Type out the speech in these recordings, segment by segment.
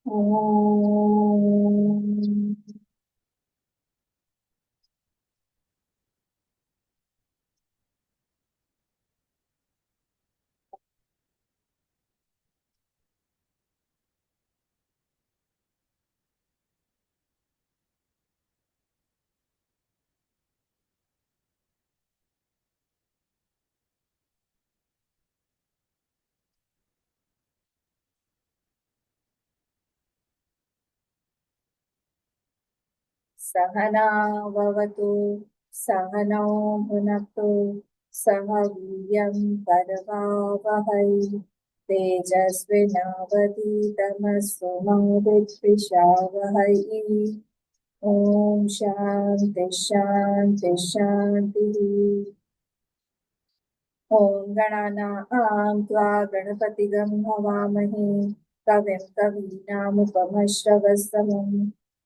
Om. सहना भवतु सहनौ भुनक्तु सह वीर्यं करवावहै तेजस्विनावधीतमस्तु मा विद्विषावहै। ओम शांति शांति शांति। ओम गणानां त्वा गणपतिगं हवामहे कविं कवीनामुपमश्रवस्तमं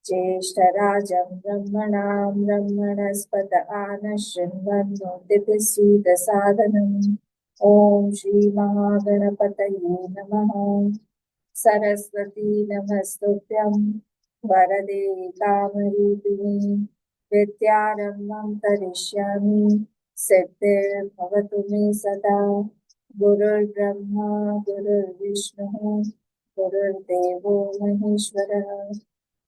ज्येष्ठराजं ब्रह्मणां ब्रह्मणस्पत आनशृण्वन्नोतिभिश्रीदसादनम्। ओम श्री महागणपतये नमः। सरस्वती नमस्तुभ्यं वरदे कामरूपिणी विद्यारम्भं करिष्यामि सिद्धिर्भवतु मे सदा। गुरुर्ब्रह्मा गुरुर्विष्णुः गुरुर्देवो महेश्वरः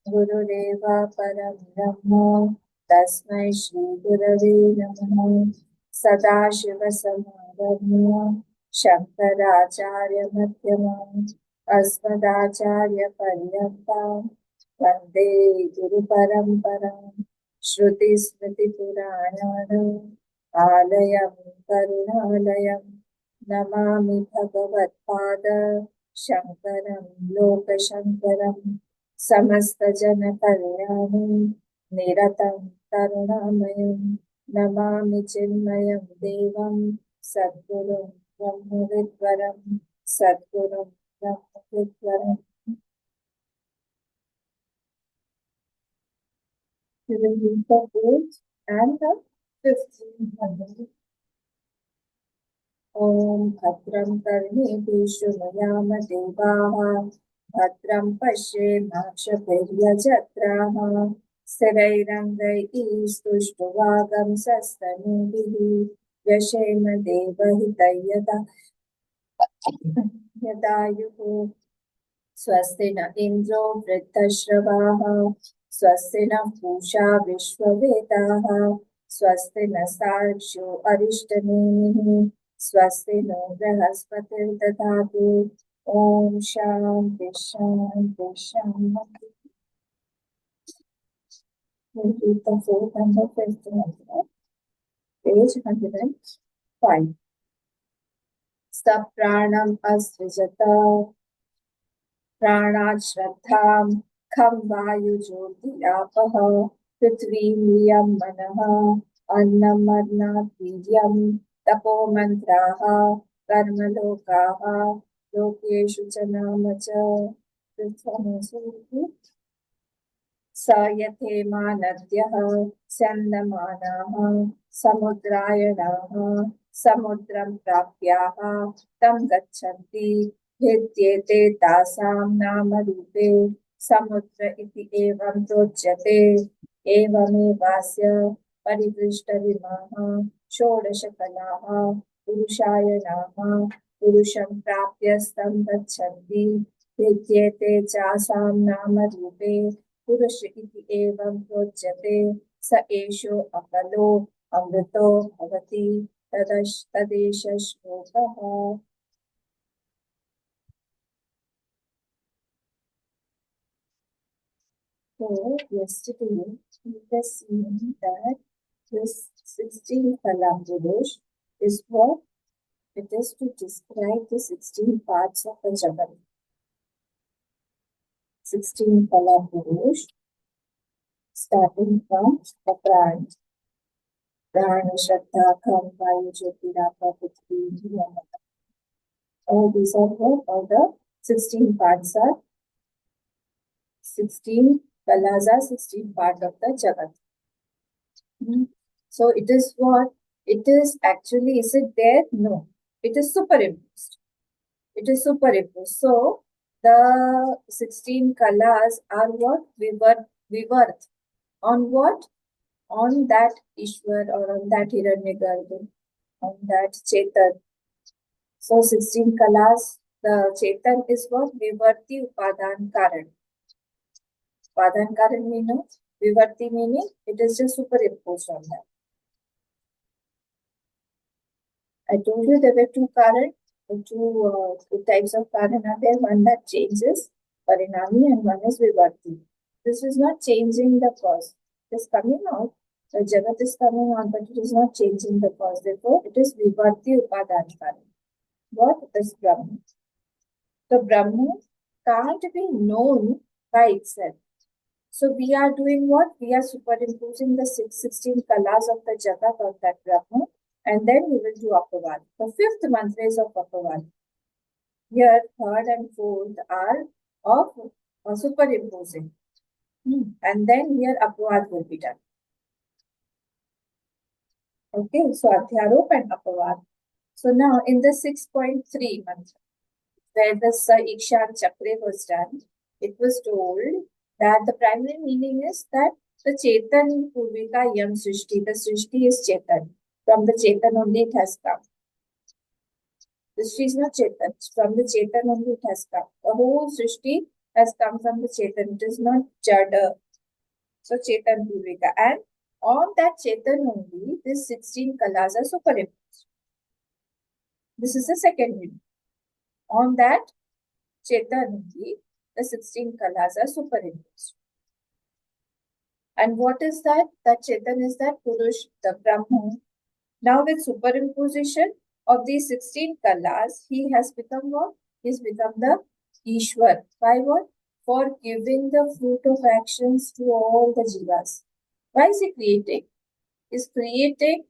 गुरुरेव परं ब्रह्म तस्मै श्री गुरवे नमः। सदाशिवसमारम्भां शङ्कराचार्यमध्यमाम् अस्मदाचार्यपर्यन्तां वन्दे गुरुपरम्पराम्। श्रुतिस्मृतिपुराणानाम् आलयं करुणालयं नमामि भगवत्पाद शङ्करं लोकशङ्करं। समस्तजनकल्याणं निरतं करुणामयं नमामि चिन्मयं देवं सद्गुरुं ब्रह्मविद्वरं सद्गुरुं ब्रह्मविद्वरम्। We will read the fourth and the 15th Bhagavad. Om Bhadram Karneभिः शृणुयाम देवाः भद्रं पश्येमाक्षभिर्यजत्राः स्थिरैरङ्गैः स्तुष्ट्वागंसस्तनूभिः व्यशेम देवहितं यदायुः। स्वस्ति न इन्द्रो वृद्धश्रवाः स्वस्ति नः पूषा विश्ववेदाः स्वस्ति नस्तार्क्ष्यो अरिष्टनेमिः स्वस्ति नो बृहस्पतिर्दधातु। ओम शांति शांति शांति। We'll read the fourth and the fifth mantra. Page 105. सप्राणम् असृजत प्राणात् श्रद्धां खं वायुज्योतिरापः पृथ्वीं मनः अन्नम् अन्नात् वीर्यं तपो मन्त्राः कर्मलोकाः लोकेषु च नाम च। स यथेमा नद्यः स्यन्दमानाः समुद्रायणाः समुद्रं प्राप्याः तं गच्छन्ति भिद्येते तासां नामरूपे समुद्र इति एवं प्रोच्यते। एवमेवास्य परिदृष्टविमाः षोडशकलाः पुरुषायणाः पुरुषं प्राप्य स्तं गच्छन्ति भिद्येते चासां नामरूपे पुरुष इति एवं प्रोच्यते। स एषो अकलो अमृतो भवति तदेष श्लोकः। So yesterday we were seeing that this 16 Kalam Purush is what it is to describe the 16 parts of the jagat. 16 Kalam Purush starting from the prana. Prana, Shraddha, Kham, Vayu, Jyotirapa, Prithvi, Yamata. All these are what all the 16 parts are. 16 kalas are 16 part of the jagat. So it is what? It is actually, is it there? No. It is superimposed. It is superimposed. So the 16 kalas are what? Vivarth. On what? On that Ishwar or on that Hiranyagarbha, on that Chetan. So 16 kalas, the Chetan is what? Vivarti Upadan Karan. Upadan Karan we know. Vivarti meaning it is just superimposed on that. I told you there were two Karan, two types of Karan are there. One that changes, Parinami, and one is Vivarti. This is not changing the cause. It is coming out. The Jagat is coming on, but it is not changing the cause. Therefore, it is Vivarti Upadan Karan. What is Brahma? The Brahma can't be known by itself. So we are doing what? We are superimposing the 16 kalas of the Jagat on that Brahma, and then we will do Apawad. The fifth mantra is of Apawad. Here, third and fourth are of superimposing. And then here Apawad will be done. Okay, so Adhyaropa and Apawad. So now in the 6.3 mantra, where the Ikshan Chakra was done, it was told that the primary meaning is that the Chetan Purvika Yam Srishti, the Srishti is Chetan. From the Chetan only it has come. The Srishti is not Chetan. From the Chetan only it has come. The whole Srishti has come from the Chetan. It is not Jada. So Chetan Purvika. And on that Chetan only, these 16 kalas are superimposed. This is the second meaning. On that Chetan only, the 16 kalas are superimposed. And what is that? That Chetan is that Purush, the Brahman. Now with superimposition of these 16 kalas, he has become what? He has become the Ishwar. By what? For giving the fruit of actions to all the jivas. Why is he creating? He is creating.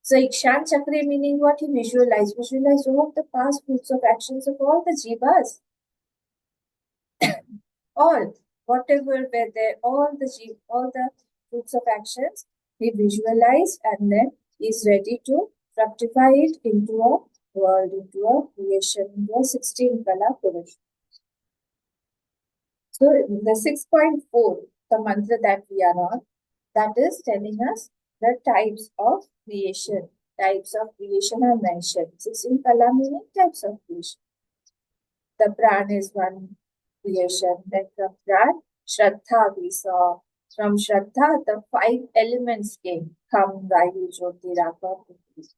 So Ikshan Chakra meaning what? He visualized. Visualize all the past fruits of actions of all the jivas. All. Whatever were there, all the fruits of actions, he visualized and then is ready to fructify it into a world, into a creation, into a 16 kala Purush. So the 6.4, the mantra that we are on, that is telling us the types of creation. Types of creation are mentioned. 16 kala meaning types of creation. The pran is one creation. Then from pran, Shraddha we saw. From Shraddha, the 5 elements came. Kham, Vayu, Jyoti, Rapa, Prithvi.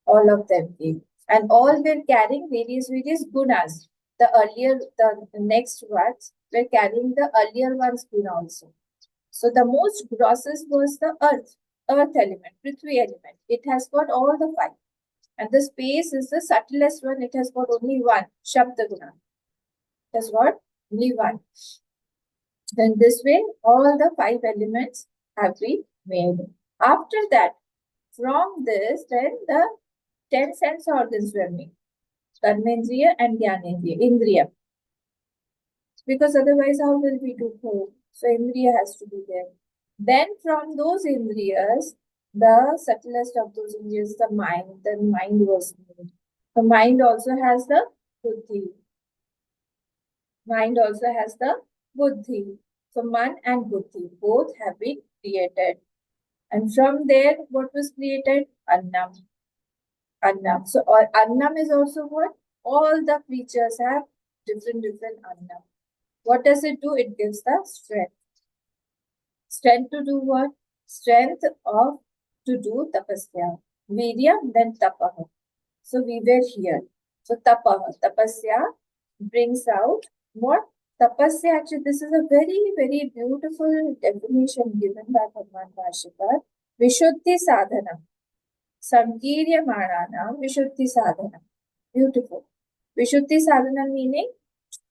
All of them came. And all were carrying various gunas. The next ones were carrying the earlier one's guna also. So the most grossest was the earth element, Prithvi element. It has got all the 5. And the space is the subtlest one. It has got only one, Shabda guna. It has got only one. Then this way, all the 5 elements have been made. After that, from this, then the 10 sense organs were made. Karmendriya and Jnanendriya, Indriya. Because otherwise, how will we do both? So Indriya has to be there. Then from those Indriyas, the subtlest of those Indriyas, the mind was made. The mind also has the buddhi. Mind also has the buddhi. So man and buddhi, both have been created. And from there, what was created? Annam. Annam. So Annam is also what? All the creatures have different Annam. What does it do? It gives the strength. Strength to do what? Strength of to do tapasya. Virya, then tapaha. So we were here. So tapaha, tapasya brings out what? Tapasya, actually, this is a very, very beautiful definition given by Bhagwan Bhashikar. Vishuddhi sadhana. Sankirya manana Vishuddhi sadhana. Beautiful. Vishuddhi sadhana meaning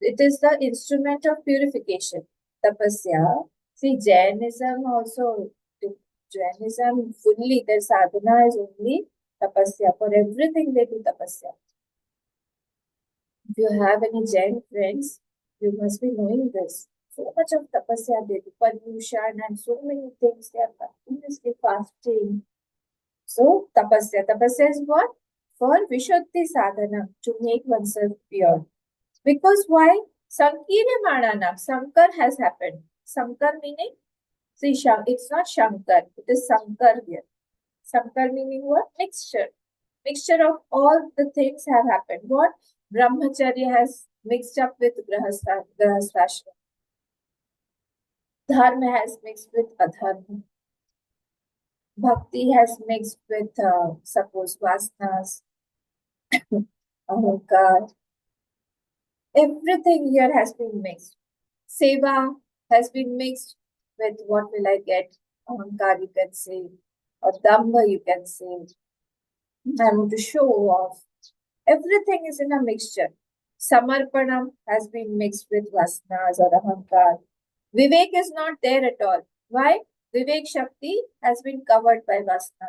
it is the instrument of purification. Tapasya. See, Jainism also, Jainism fully, their sadhana is only tapasya. For everything they do tapasya. If you have any Jain friends, you must be knowing this. So much of tapasya they do, pollution and so many things, they are continuously fasting. So tapasya. Tapasya is what? For Vishuddhi sadhana, to make oneself pure. Because why? Sankiryamananam, Sankar has happened. Sankar meaning, see, it's not Shankar, it is Sankar here. Sankar meaning what? Mixture. Mixture of all the things have happened. What? Brahmacharya has mixed up with Grahasthashram. Dharma has mixed with Adharma. Bhakti has mixed with, suppose, Vasanas, Ahankar. Everything here has been mixed. Seva has been mixed with what will I get? Ahankar, you can say, or Dhamma, you can say. I want to show off. Everything is in a mixture. Samarpanam has been mixed with Vasanas or Ahankar. Vivek is not there at all. Why? Vivek Shakti has been covered by Vasana.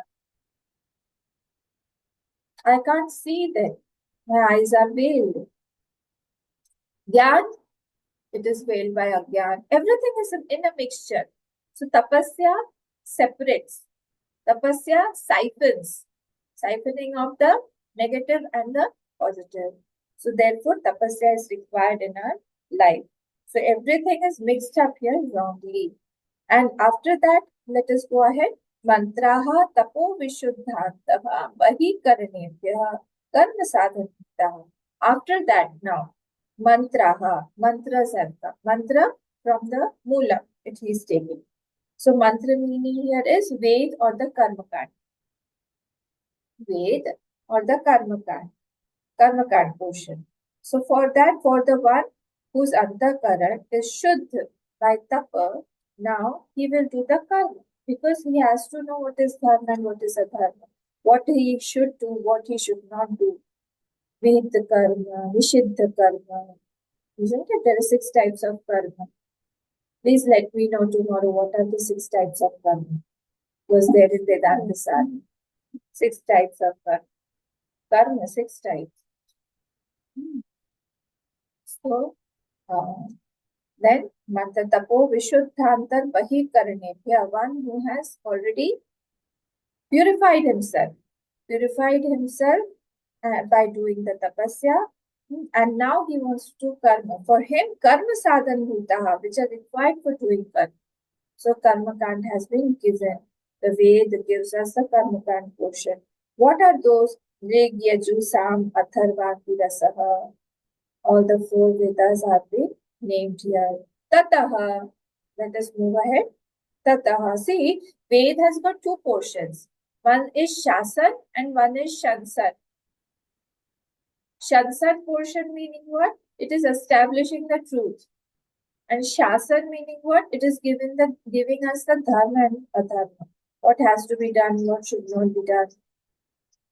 I can't see them. My eyes are veiled. Gyan, it is veiled by Agyan. Everything is in a mixture. So tapasya separates. Tapasya siphons. Siphoning of the negative and the positive. So therefore tapasya is required in our life. So everything is mixed up here wrongly. And after that, let us go ahead. Mantraha tapo vishuddhantaha bahi karanebhyaha karma sadhanitaha. After that, now, mantraha, mantras have come. Mantra from the mula, it is taken. So mantra meaning here is Ved or the karma kand. Ved or the karma kand portion. So for that, for the one whose antakaran is shuddh by tapa, now he will do the karma because he has to know what is dharma and what is adharma, what he should do, what he should not do. Vidya karma, Nishiddha karma. Isn't it? There are 6 types of karma. Please let me know tomorrow what are the 6 types of karma. Was there in Vedanta Sari? 6 types of karma. Karma, 6 types. So, then mantra tapo vishuddhantar bahi karanebhya, one who has already purified himself by doing the tapasya, and now he wants to do karma. For him, karma sadhan bhutaha, which are required for doing karma. So karma kand has been given. The Veda gives us the karma kand portion. What are those? Rig, Yaju, Sam, Atharva, Rasaha. All the 4 Vedas have been named here. Tataha. Let us move ahead. Tataha. See, Ved has got 2 portions. One is Shasan and one is Shansan. Shansan portion meaning what? It is establishing the truth. And Shasan meaning what? It is giving us the dharma and adharma. What has to be done, what should not be done.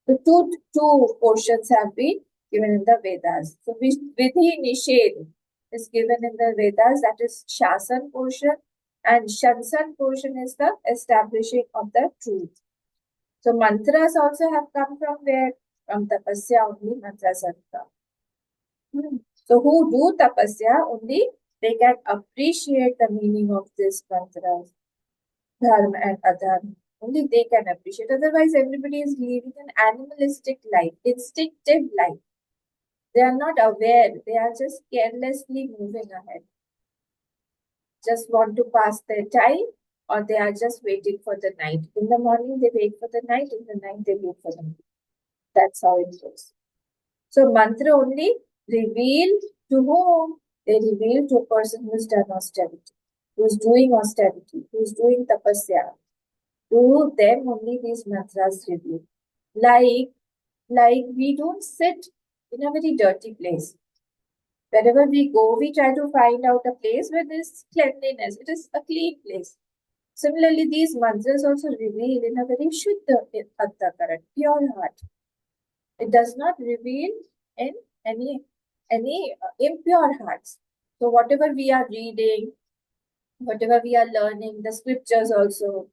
The two portions have been given in the Vedas. So Vidhi Nished is given in the Vedas, that is Shasan portion, and Shansan portion is the establishing of the truth. So mantras also have come from where? From tapasya only mantras have come. So who do tapasya only, they can appreciate the meaning of this mantras, dharma and adharma. Only they can appreciate. Otherwise, everybody is living an animalistic life, instinctive life. They are not aware. They are just carelessly moving ahead. Just want to pass their time, or they are just waiting for the night. In the morning, they wait for the night. In the night, they wait for the morning. That's how it goes. So mantra only reveal to whom? They reveal to a person who has done austerity, who is doing austerity, who is doing tapasya. To them only these mantras reveal. Like we don't sit in a very dirty place. Wherever we go, we try to find out a place where there is cleanliness. It is a clean place. Similarly, these mantras also reveal in a very shuddha antakaran, pure heart. It does not reveal in any impure hearts. So whatever we are reading, whatever we are learning, the scriptures also,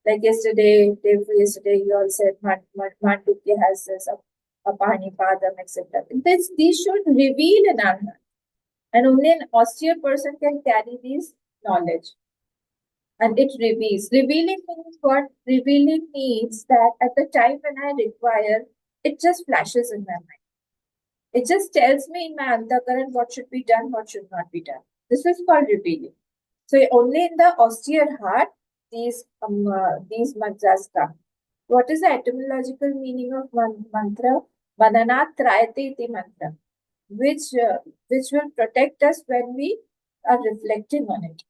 like yesterday you all said Mandukya has this, Apani Padam, etc. These should reveal in our heart. And only an austere person can carry this knowledge. And it reveals. Revealing means what? Revealing means that at the time when I require, it just flashes in my mind. It just tells me in my antakaran what should be done, what should not be done. This is called rebellion. So only in the austere heart these mantras come. What is the etymological meaning of mantra? Mananat trayate iti mantra, which will protect us when we are reflecting on it.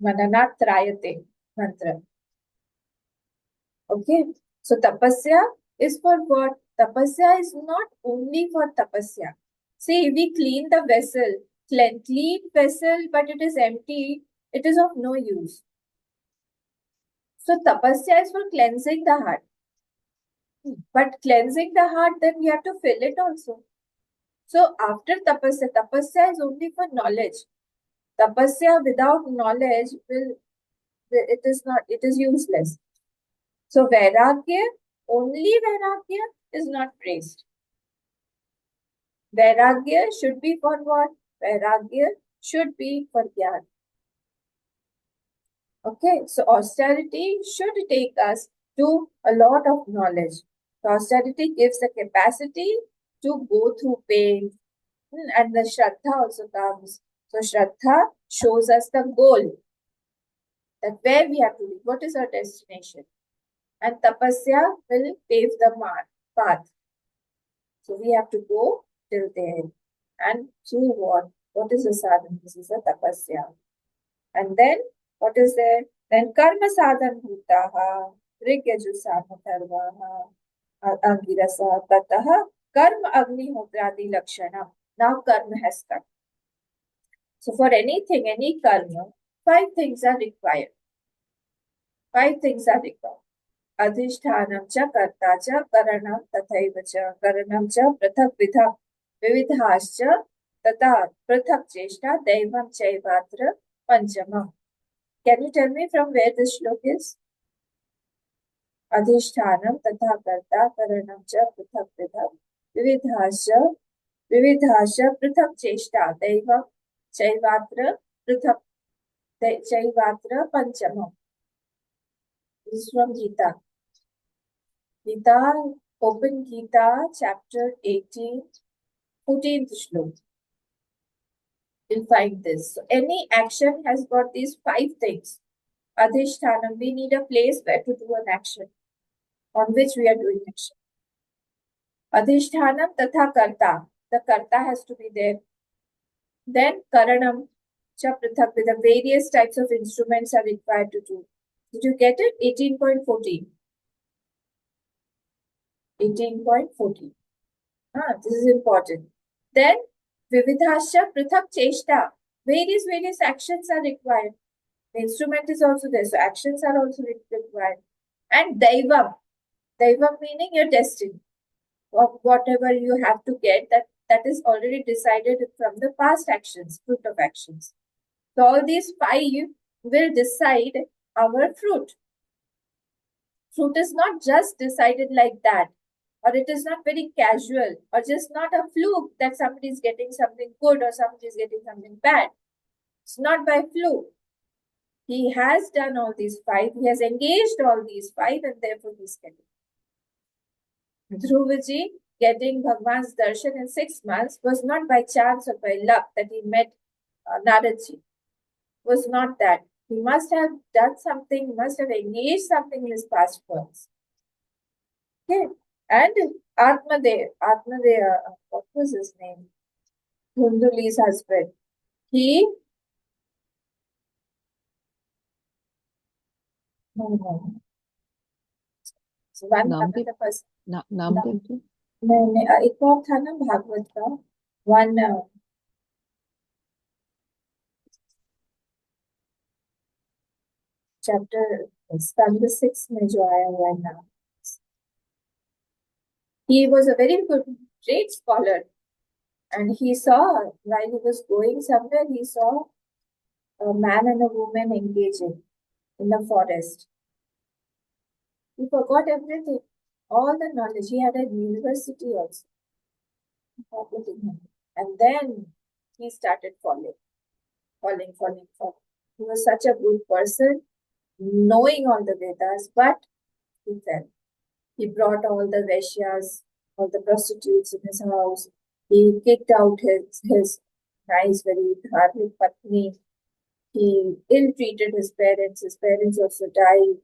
Mananat trayate mantra. Okay, so tapasya is for what? Tapasya is not only for tapasya. See, we clean the vessel, clean vessel, but it is empty, it is of no use. So tapasya is for cleansing the heart. But cleansing the heart, then we have to fill it also. So after tapasya is only for knowledge. Tapasya without knowledge it is useless. So only vairagya is not praised. Vairagya should be for what? Vairagya should be for jnana. Okay, so austerity should take us to a lot of knowledge. So austerity gives the capacity to go through pain, and the Shraddha also comes. So Shraddha shows us the goal, that where we have to live, what is our destination. And Tapasya will pave the path. So we have to go till there. And through what? What is the sadhana? This is a Tapasya. And then, what is there? Then Karma sadhan bhutaha, Rigyaju samatharvaha, Angirasa tataha, Karma agnihotradi lakshana. Now karma has come. So for anything, any karma, 5 things are required. 5 things are required. Adhishthanam cha karta cha karanam tathaiva cha karanam cha prathak vividhascha tata prathak cheshta daivam chaivatra panchamam. Can you tell me from where this shlok is? Adhishthanam tatha karta karanam cha prathak vividhascha prathak cheshta daivam chaivatra panchamam. This is from Gita. Gita, open Gita, chapter 18, 14th shlok. You'll find this. So any action has got these 5 things. Adhishthanam, we need a place where to do an action, on which we are doing action. Adhishthanam tatha karta, the karta has to be there. Then karanam cha prathak, with the various types of instruments are required to do. Did you get it? 18.14. 18.14. This is important. Then vividhascha prathak cheshta, various actions are required. The instrument is also there, so actions are also required. And daivam meaning your destiny, of whatever you have to get, that is already decided from the past actions, fruit of actions. So all these 5 will decide our fruit. Fruit is not just decided like that, or it is not very casual, or just not a fluke that somebody is getting something good or somebody is getting something bad. It's not by fluke. He has done all these 5. He has engaged all these 5, and therefore he is getting. Dhruvaji getting Bhagwan's darshan in 6 months was not by chance or by luck that he met Naradji. Was not that. He must have done something, he must have engaged something in his past works. Okay. And Atmadev, what was his name? Dhunduli's husband. So one Namdev ji नहीं एक और था ना भागवत का one chapter स्कंद 6 में जो आया हुआ है नाम. He was a very great scholar, and he saw, while he was going somewhere, he saw a man and a woman engaging in the forest. He forgot everything, all the knowledge. He had a university also. And then he started falling. He was such a good person, knowing all the Vedas, but he fell. He brought all the Vaishyas, all the prostitutes in his house. He kicked out his nice, very dharmic patni. He ill-treated his parents. His parents also died.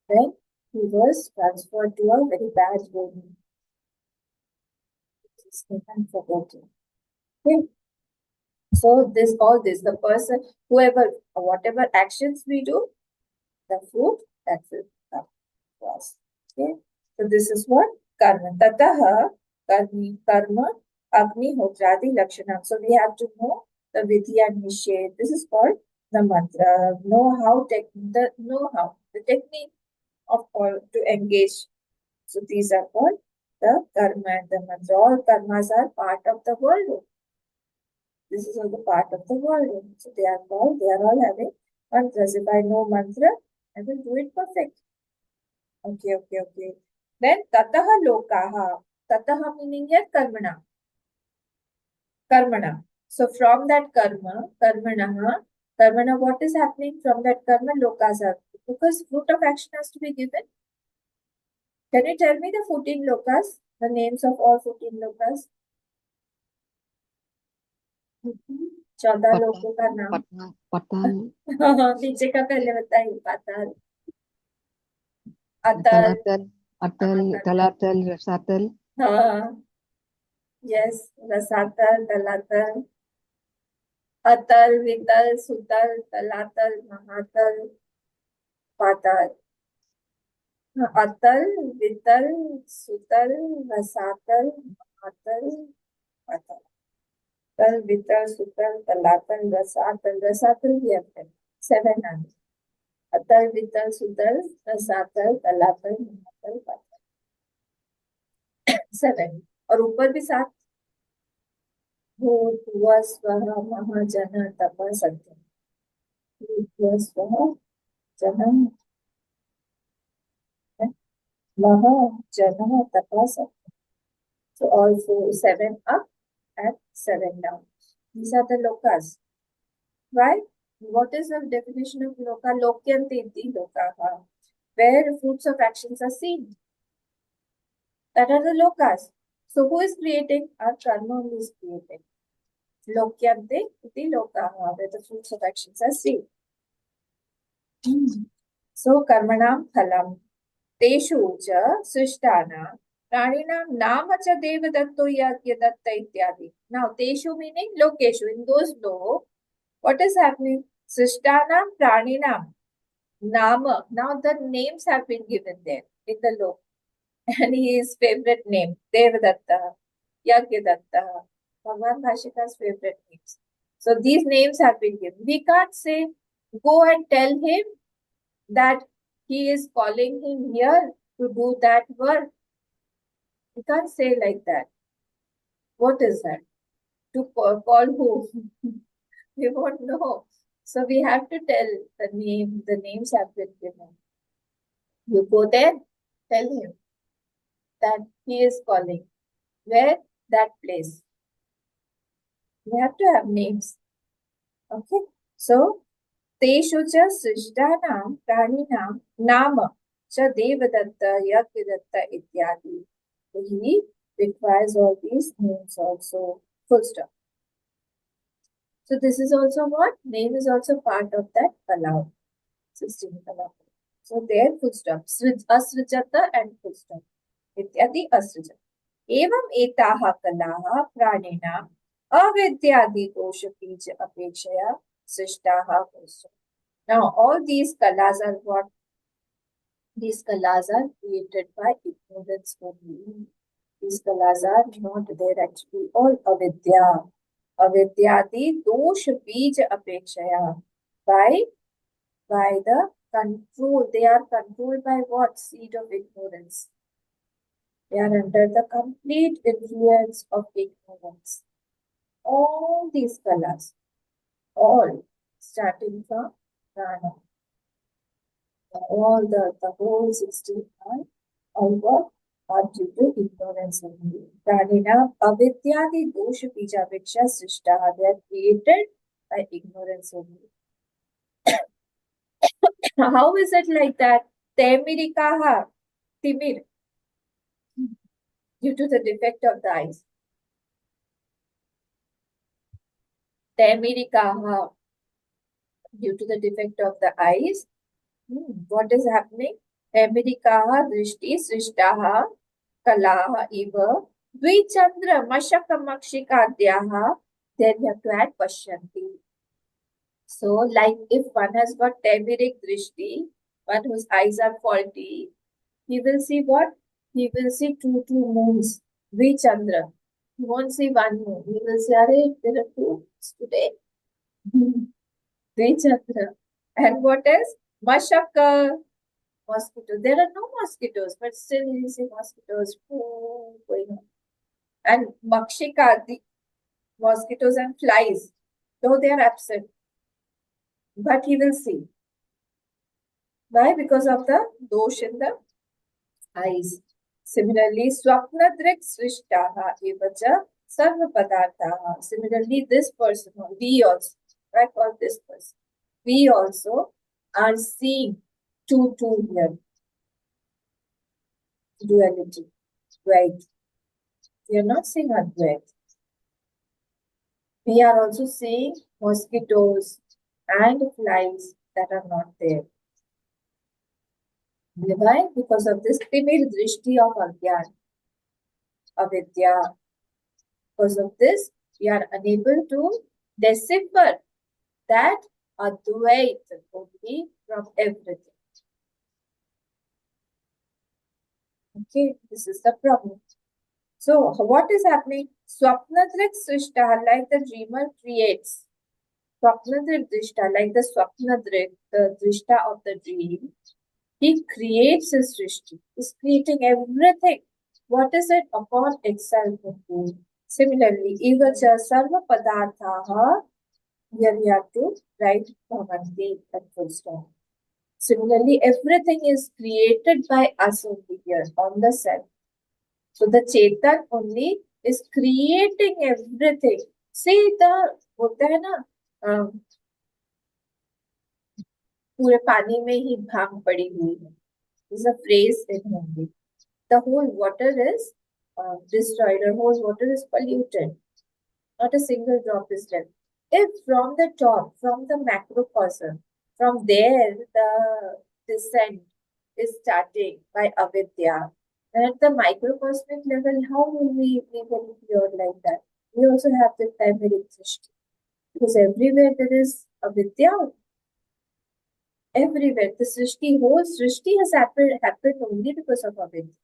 Then he was transferred to a very bad home. Unforgettable. Okay. So all this, the person, whoever, whatever actions we do, the fruit that will come to us. Okay. So this is what karma. Tataha karma agni hotradi lakshanam. So we have to know the vidya and nisheth. This is called the mantra. The technique of all to engage. So these are called the karma and the mantra. All karmas are part of the world. This is also part of the world. So they are all having mantras. If I know mantra, I will do it perfect. Okay. Then tataha lokaha. Tataha meaning here karmana. Karmana. So from that karmana, what is happening from that karma? Lokas are. Because fruit of action has to be given. Can you tell me the 14 lokas? The names of all 14 lokas? 14 लोगों का नाम पताल नीचे का पहले बताइए पाताल अतल तलातल अतल तलातल रसातल हाँ यस रसातल तलातल अतल वितल सुतल तलातल महातल पाताल अतल वितल सुतल रसातल महातल पाताल तल वितल सुतल तलातल रसातल भी है 7 आंसर अतल वितल सुतल रसातल तलातल महातल पाताल 7 और ऊपर भी 7 भूर्भुवः स्वः महाजन तपः सत्यम भूर्भुवः स्वः जनः महाजन तपः सत्यम. So also 7 up and 7 down. These are the lokas. Right? What is the definition of loka? Lokyanti iti lokaha. Where fruits of actions are seen. That are the lokas. So who is creating? Our karma only is creating. Lokyante iti lokaha, where the fruits of actions are seen. So karmanam phalam teshu cha srishtana pranina nama cha devadatto yagyadatta ityadi. Now teshu meaning lokeshu. In those lok, what is happening? Srishtana praninam nama. Now the names have been given there in the lok. And his favorite name, Devadatta, Yagyadatta, Bhagwan Bhashika's favorite names. So these names have been given. We can't say, go and tell him that he is calling him here to do that work. We can't say like that. What is that? To call who? We won't know. So we have to tell the name. The names have been given. You go there, tell him that he is calling. Where? That place. We have to have names. Okay. So, Teshu cha srishthanam praninam nama cha devadatta yagyadatta ityadi. So he requires all these names also. Full stop. So this is also what? Name is also part of that kalam. 16 kalam. So there full stop. Asrijata and full stop. Ityadi asrijata. एवं एताः कलाः प्राणिनाम् अविद्यादि दोष बीज अपेक्षया सृष्टाः भवन्ति. Now all these kalas are what? These kalas are created by ignorance only. These kalas are not there actually. All avidya. Avidyadi dosh bij apekshaya. By the control. They are controlled by what? Seed of ignorance. They are under the complete influence of ignorance. All these kalas, all starting from prana, all the whole 16 are what are due to ignorance only. Pranina avidyadi dosha bija viksha srishta. They are created by ignorance only. How is it like that? Temirikaha, timir, due to the defect of the eyes. Temirikaha, due to the defect of the eyes. What is happening? Temirikaha drishti srishtaha kalaha iva dvichandra mashakamakshikadyaha. Then you have to add pashyanti. So, like if one has got temirik drishti, one whose eyes are faulty, he will see what? He will see two moons. Dvichandra. He won't see one moon. He will say, Arey, there are two moons today. Dvichandra. And what else? Mashaka. Mosquitoes. There are no mosquitoes, but still you see mosquitoes going on. And makshika, the mosquitoes and flies, though they are absent, but he will see. Why? Because of the dosh in the eyes. Similarly, swapnadrik srishtaha evacha sarva padarthaha. Similarly, this person, we also, I call this person, we also are seeing two here. Duality, right? We are not seeing Advait. We are also seeing mosquitoes and flies that are not there. Why? Because of this timid drishti of Agyan, avidya. Because of this, we are unable to decipher that Advait only from everything. Okay, this is the problem. So, what is happening? Swapnadrik srishta, like the dreamer creates. Swapnadrik drishta, like the Swapnadrik, the drishta of the dream. He creates his srishti. He's creating everything. What is it? Upon itself. Similarly, Ivacha Sarva Padarthaha, here we have to write Bhavanti at full stop. Similarly, everything is created by us only here on the self. So the Chetan only is creating everything. See the होता है ना पूरे पानी में ही भांग पड़ी हुई है. Is a phrase in Hindi. The whole water is destroyed, or whole water is polluted. Not a single drop is left. If from the top, from the macrocosm, from there the descent is starting by avidya, and at the microcosmic level, how will we be very pure like that? We also have the primary drishti. Because everywhere there is avidya. Everywhere. The srishti, whole srishti has happened only because of avidya.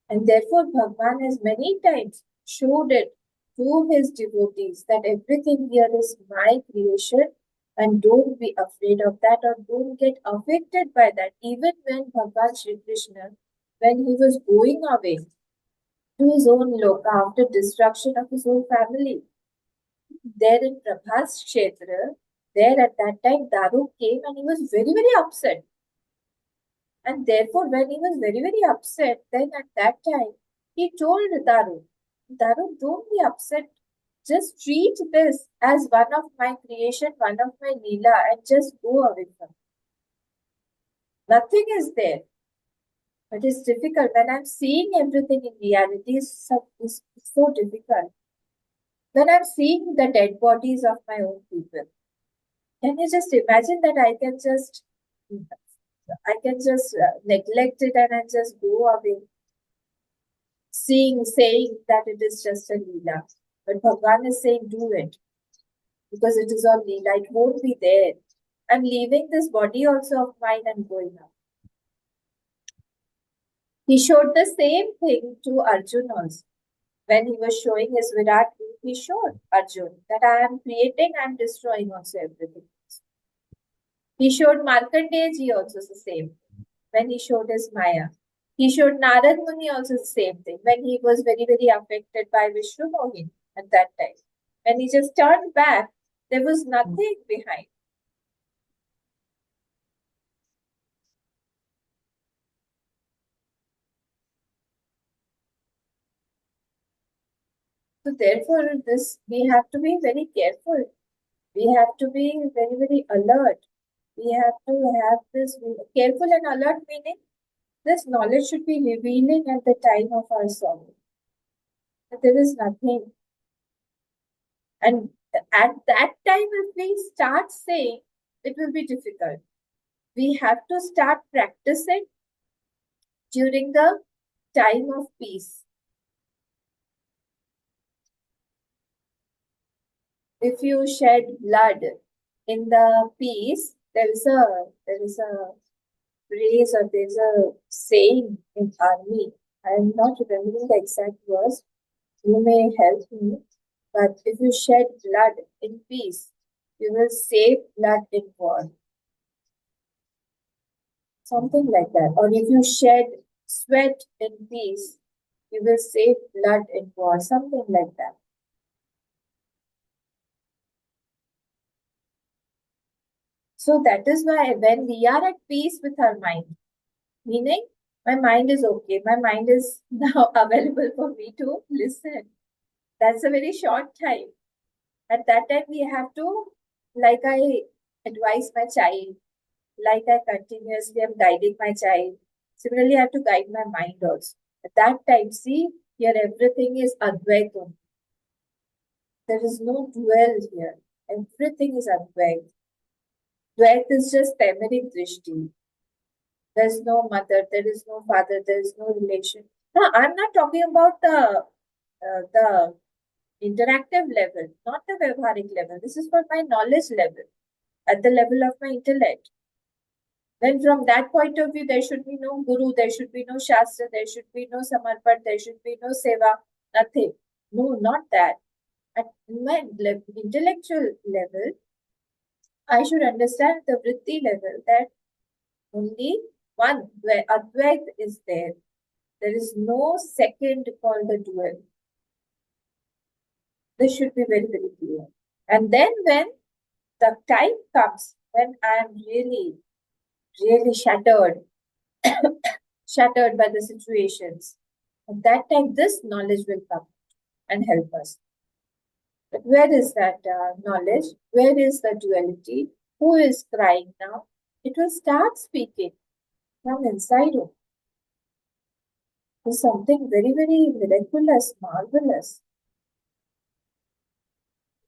And therefore, Bhagavan has many times showed it to his devotees that everything here is my creation, and don't be afraid of that, or don't get affected by that. Even when Bhagavan Shri Krishna, when he was going away to his own loka after destruction of his whole family, there in Prabhas Kshetra, there at that time Daru came and he was very, very upset. And therefore, when he was very, very upset, then at that time, he told Daru, don't be upset. Just treat this as one of my creation, one of my Leela, and just go away from it. Nothing is there. But it's difficult. When I'm seeing everything in reality, it's so difficult. When I'm seeing the dead bodies of my own people, can you just imagine that I can just neglect it and I just go away, saying that it is just a Leela. But Bhagavan is saying, do it. Because it is all Leela. It won't be there. I'm leaving this body also of mine and going out. He showed the same thing to Arjun also. When he was showing his Virat, he showed Arjun that I am creating, I am destroying also everything. He showed Markandeyaji also the same. When he showed his Maya. He showed Narad Muni also the same thing. When he was very, very affected by Vishnu Mohin at that time. When he just turned back, there was nothing behind. So therefore, we have to be very careful. We have to be very, very alert. We have to have this careful and alert, meaning this knowledge should be revealing at the time of our sorrow. But there is nothing. And at that time, if we start saying, it will be difficult. We have to start practicing during the time of peace. If you shed blood in the peace, there is a phrase or there is a saying in army. I am not remembering the exact words. You may help me. But if you shed blood in peace, you will save blood in war. Something like that. Or if you shed sweat in peace, you will save blood in war. Something like that. So that is why when we are at peace with our mind, meaning my mind is okay, my mind is now available for me to listen. That's a very short time. At that time, we have to, like I advise my child, like I continuously am guiding my child. Similarly, I have to guide my mind also. At that time, see, here everything is Advaitam. There is no dual here. Everything is Advait. Dvait is just Tamaric Drishti. There is no mother, there is no father, there is no relation. Now, I'm not talking about the interactive level, not the Vyavharik level. This is for my knowledge level, at the level of my intellect. Then from that point of view, there should be no guru, there should be no shastra, there should be no samarpan, there should be no seva, nothing. No, not that. At my intellectual level, I should understand the vritti level that only one, where Advait is there. There is no second called the dual. This should be very, very clear. And then when the time comes when I am really, really shattered, shattered by the situations, at that time this knowledge will come and help us. But where is that knowledge? Where is the duality? Who is crying now? It will start speaking from inside you. It's something very, very miraculous, marvelous.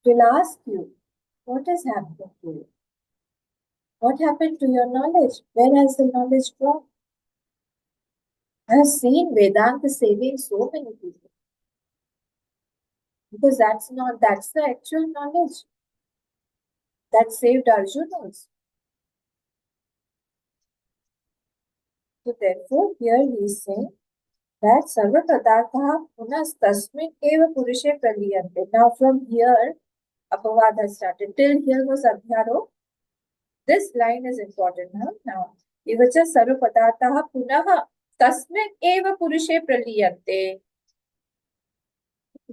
It will ask you, what has happened to you? What happened to your knowledge? Where has the knowledge gone? I have seen Vedanta saving so many people. Because that's the actual knowledge that saved Arjuna also. So therefore, here he is saying that sarva padartha punas tasmin eva purushe praliyante. Now from here, Apawad has started. Till here was Adhyaropa. This line is important now. Ivacha sarva padartha punaha tasmin eva purushe praliyante.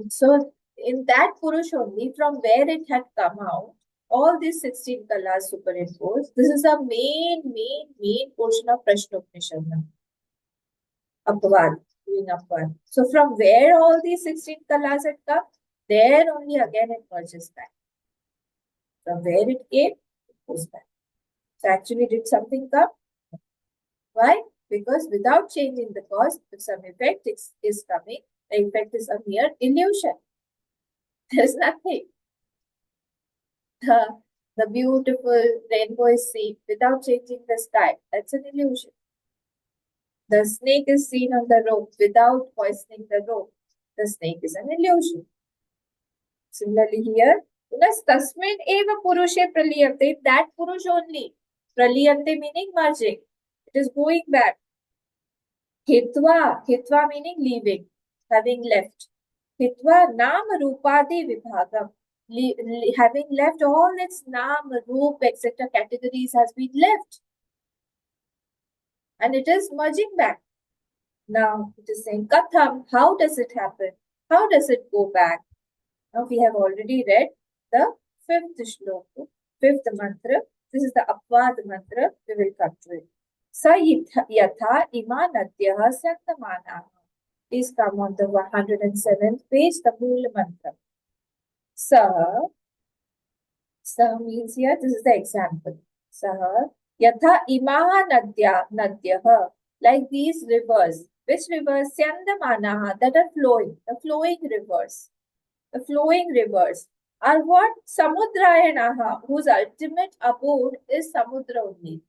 So in that Purush only, from where it had come out, all these 16 kalas superimposed. This is a main portion of Prashnopanishad now. Apawad, doing Apawad. So from where all these 16 kalas had come, there only again it merges back. From where it came, it goes back. So actually did something come? Why? Because without changing the cause, if some effect is coming, the effect is a mere illusion. There's nothing. The beautiful rainbow is seen without changing the sky. That's an illusion. The snake is seen on the rope without poisoning the rope. The snake is an illusion. Similarly here, tasmin eva purushe praliyante, that purush only. Praliyante meaning merging. It is going back. Hitva meaning leaving, having left. Hitva nam rupadi vibhagam. Having left all its nam, roop, etc. categories has been left. And it is merging back. Now it is saying Katham, how does it happen? How does it go back? Now we have already read the fifth shloka, fifth mantra. This is the Apawad mantra. We will come to it. Sa yatha ima nadyah santamana. Please come on the 107th page, the Mool mantra. Sa means here, this is the example. Saha yatha imaha nadyah, like these rivers. Which rivers? Syandamanaha, that are flowing, the flowing rivers. The flowing rivers. are what? Samudrayanaha, whose ultimate abode is Samudra only.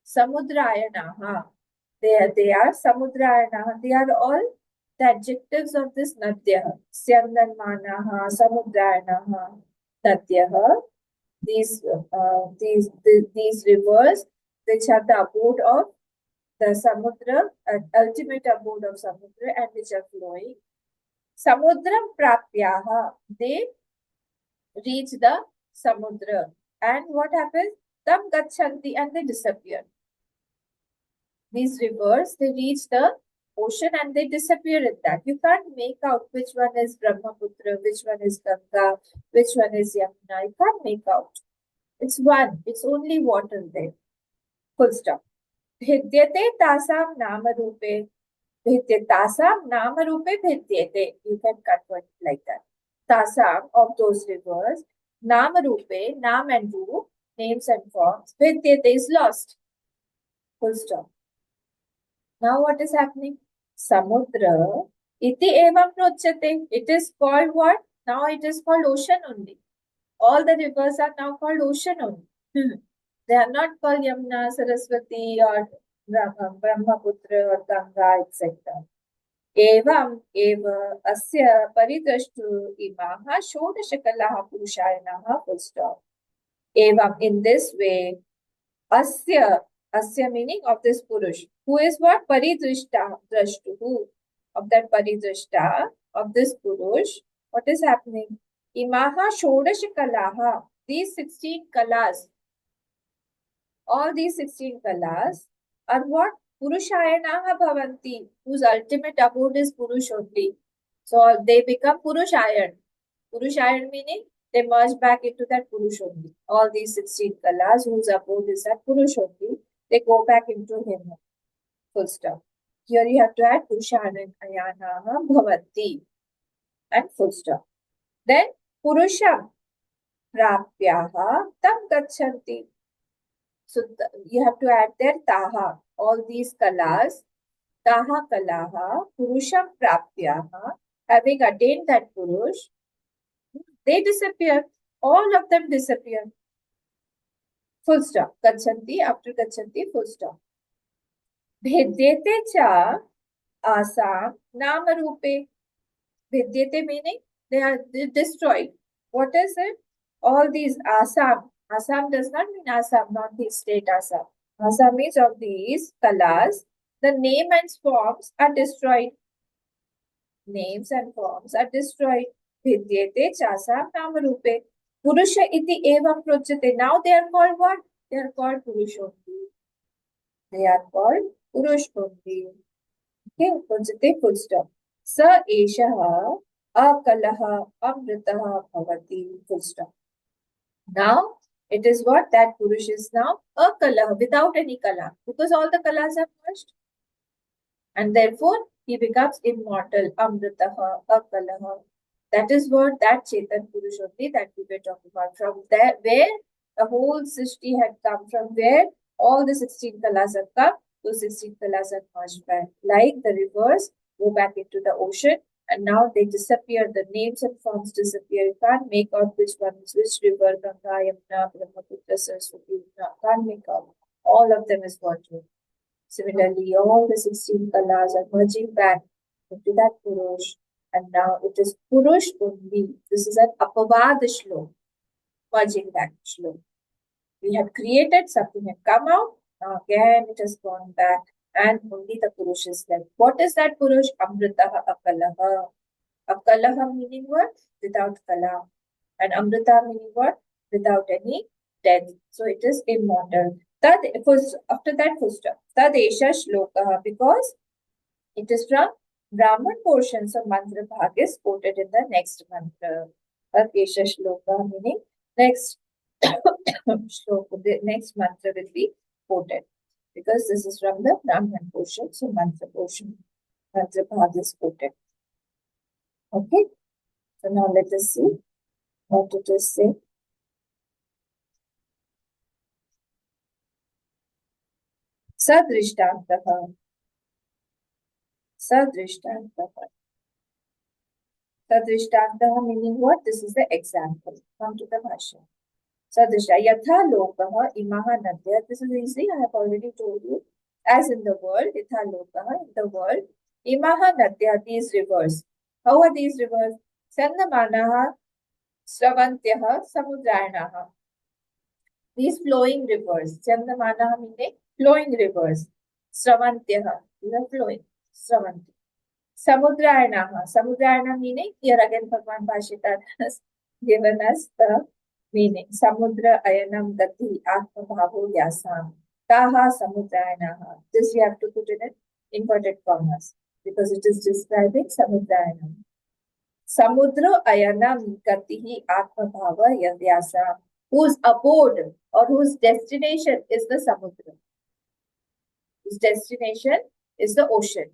Samudrayanaha. They are Samudrayanaha. They are all the adjectives of this Nadya. Syandanmanaha, Samudrayanaha, Nadyaha. These rivers which are the abode of the Samudra, ultimate abode of Samudra, and which are flowing. Samudram prapyaha. They reach the Samudra. And what happens? Tam gachanti, and they disappear. These rivers, they reach the ocean and they disappear in that. You can't make out which one is Brahmaputra, which one is Ganga, which one is Yamuna. You can't make out. It's one. It's only water there. Full stop. Bhidyate tasam namarupe. Bhidyate tasam namarupe bhidyate. You can convert it like that. Tasam, of those rivers, namarupe, nam and roop, names and forms. Bhidyate is lost. Full stop. Now what is happening? Samudra iti evam prochate. It is called what? Now it is called ocean only. All the rivers are now called ocean only. They are not called Yamuna, Saraswati, or Brahmaputra, or Ganga, etc. Evam eva asya paridrashtu imaha shodashakalaha purushayanaha full stop. Evam, in this way, asya, asya meaning of this Purush, who is what? Paridrishta, drashtuhu, of that Paridrishta, of this Purush. What is happening? Imaha shodashakalaha, these 16 kalas, all these 16 kalas are what? Purushayanaha bhavanti, whose ultimate abode is Purush only. So they become Purushayan. Purushayan meaning they merge back into that Purush only. All these 16 kalas whose abode is that Purush only, they go back into him. Full stop. Here you have to add Purushayanaha bhavanti and full stop. Then Purusham prapyaha tam gachanti. So you have to add there taha. All these kalas, taha kalaha, purusham prapyaha, having attained that purush, they disappear. All of them disappear. Full stop. Gachanti, after gachanti, full stop. Bhedyate cha asam namarupe. Bhedyate meaning they are destroyed. What is it? All these asam. Assam does not mean Assam, not the state Assam. Assam means of these kalas, the name and forms are destroyed. Names and forms are destroyed. Vidyate chasam namarupe. Purusha iti evam prochate. Now they are called what? They are called Purush only. They are called Purush only. Okay, prochate full stop. Sa eshaha akalaha amritaha bhavati full stop. Now, it is what? That Purush is now a kala, without any kala, because all the kalas are merged. And therefore, he becomes immortal, amritaha, akalaha. That is what that Chetan Purush only that we were talking about. From there, where the whole Srishti had come from, where all the 16 kalas have come, those 16 kalas are merged back. Like the rivers go back into the ocean, and now they disappear. The names and forms disappear. You can't make out which one is which river, Ganga, Yamuna, Brahmaputra, Saraswati. Can't make out. All of them is water. Similarly, all the 16 kalas are merging back into that Purush. And now it is Purush only. This is an Apawad shlok, merging back shlok. We had created, something had come out, now again it has gone back, and only the Purush is left. What is that Purush? Amritaha akalaha. Akalaha meaning what? Without kala. And Amrita meaning what? Without any death. So it is immortal. Tad, after that, full stop. Tadesha shlokaha, because it is from Brahman portion, so mantra bhag is quoted in the next mantra. Tadesha shloka meaning next shloka, the next mantra will be quoted. Because this is from the Brahman portion, so mantra portion, mantra bhag is quoted. Okay, so now let us see what it is saying. Sadrishtantaha. Sadrishtantaha. Tadrishtantaha meaning what? This is the example. Come to the Bhashya. Sadrisha yatha lokaha imaha nadya. This is easy. I have already told you. As in the world, yatha lokaha, in the world, imaha nadya, these rivers. How are these rivers? Sandamanaha sravantyaha samudrayanaha. These flowing rivers. Sandamanaha meaning flowing rivers. Sravantyaha, these are flowing. Sravantya. Samudrayanaha. Samudrayana meaning, here again Bhagwan Bhashita has given us the meaning. Samudra ayanam gati atma bhavo yasam. Taha samudrayanaha. This you have to put in inverted commas because it is describing samudrayanam. Samudra ayanam gatihi atma bhava yasam. Whose abode or whose destination is the samudra. Whose destination is the ocean.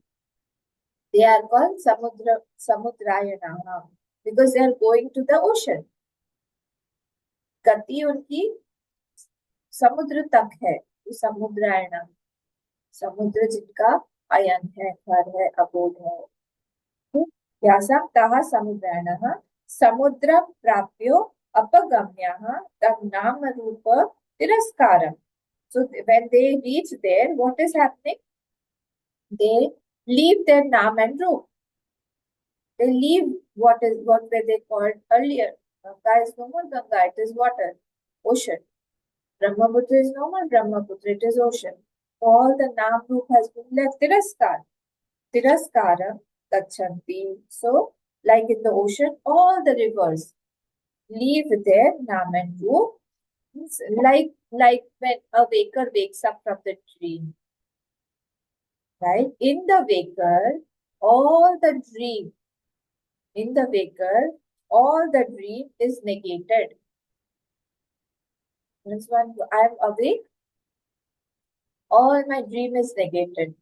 They are called samudrayanaha because they are going to the ocean. गति उनकी समुद्र तक है, तो समुद्रायण, समुद्र जिनका अयन है, घर है, अबोध है. व्यासं तः समुद्रायणः समुद्र प्राप्यो अपगम्यः तम् नाम रूप तिरस्कारम्. So when they reach there, what is happening? They leave their naam and roop. They leave what were they called earlier. Ganga is no more Ganga, it is water, ocean. Brahmaputra is no more Brahmaputra, it is ocean. All the naam roop has been left. Tiraskar. Tiraskara gachanti. So, like in the ocean, all the rivers leave their naam and roop. Like when a waker wakes up from the dream. Right? In the waker, all the dream. In the waker, all the dream is negated. Means when I am awake, all my dream is negated.